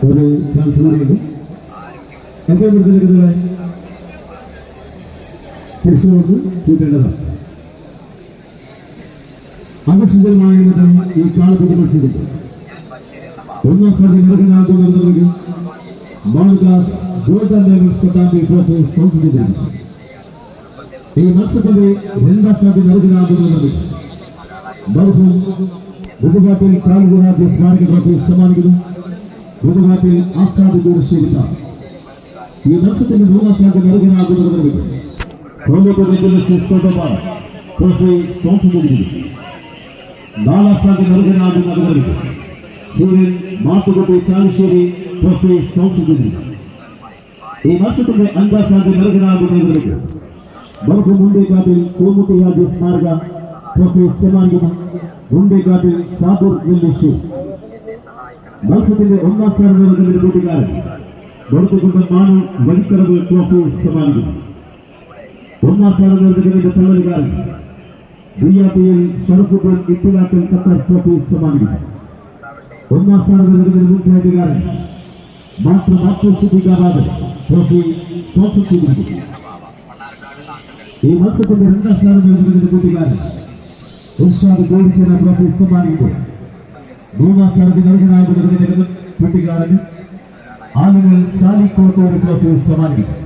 ഒരു ചാൻസ് കൂടിയുണ്ട്. എത്ര കൊടുത്തിരിക്കുന്നത് തിരിച്ചുകൊണ്ട് കൂട്ടേണ്ടതാണ്. ആകർഷകമായ ഈ കാലത്തിന്റെ മത്സരത്തിൽ ഒന്നാം സ്ഥാനത്ത് നൽകുന്നവർക്ക് Margas golden diamonds Pattambi trophy sponsor ചെയ്തിട്ടുണ്ട്. ഈ മത്സരത്തിന്റെ രണ്ടാം സ്ഥാനത്ത് നൽകുന്നവർക്ക് മർഹൂം ബുധവാട്ടിൽ കാൽഗുരാജ് സ്മാരക ട്രോഫി സമ്മാനിക്കുന്നു. ബുധവാട്ടിൽ ആസാദ് ഗൂഢശേഖര ഈ മത്സരത്തിന്റെ മൂന്നാം സ്ഥാനത്ത് നൽകുന്നവർക്ക് ട്രോഫി സ്പോൺസർ ചെയ്തിരിക്കുന്നു. നാലാം സ്ഥാനത്ത് നൽകുന്നവർക്ക് സൂര്യൻ മാത്തുകുട്ടി ചാലിശ്ശേരി ട്രോഫി സ്പോൺസർ ചെയ്തിരിക്കുന്നു. ഈ മത്സരത്തിന്റെ അഞ്ചാം സ്ഥാനത്ത് നൽകുന്നവർക്ക് മർഹൂം മുണ്ടേക്കാട്ടിൽ കൂമുട്ടി ഹാജി സ്മാരക ട്രോഫി സമ്മാനിക്കുന്നു. മുണ്ടേക്കാട്ടിൽ സാബൂർ നെല്ലിശ്ശേരി. മത്സരത്തിന്റെ ഒന്നാം സ്ഥാനം നൽകുന്ന കൂട്ടുകാരൻ വെറുത്തുകൊണ്ട് മാനു വഴിക്കടവ് ട്രോഫി സമ്മാനിക്കുന്നു. ഒന്നാം സ്ഥാനം നൽകുന്നതിന്റെ തള്ളലുകാരൻ ബിയാപിയിൽ ഷറഫുദ്ദീൻ ഇത്തിലാക്കൽ ഖത്തർ ട്രോഫി സമ്മാനിക്കുന്നു. ഒന്നാം സ്ഥാനം നൽകുന്നതിന് മുൻകാട്ടുകാരൻ മാതൃ ട്രോഫി സ്പോൺസർ ചെയ്തിരിക്കുന്നു. ഈ മത്സരത്തിന്റെ രണ്ടാം സ്ഥാനം നൽകുന്നതിന് കൂട്ടുകാരൻ ഇർഷാദ് ഗോവിച്ചന ട്രോഫി സമ്മാനിക്കുന്നു. മൂന്നാം സ്ഥാനത്ത് നൽകുന്നതിന് കൂട്ടുകാരൻ ആലുകൾ സാലിക്കോട്ടൂർ ട്രോഫി സമ്മാനിക്കുന്നു.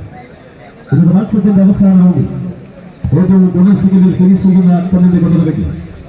ഇത് മത്സരത്തിന്റെ അവസാനമാണ് ഏറ്റവും ഗുണസികളിൽ ഫിനിഷ് ചെയ്യുന്ന കൊണ്ടിന്റെ കൊണ്ടുവയ്ക്കും.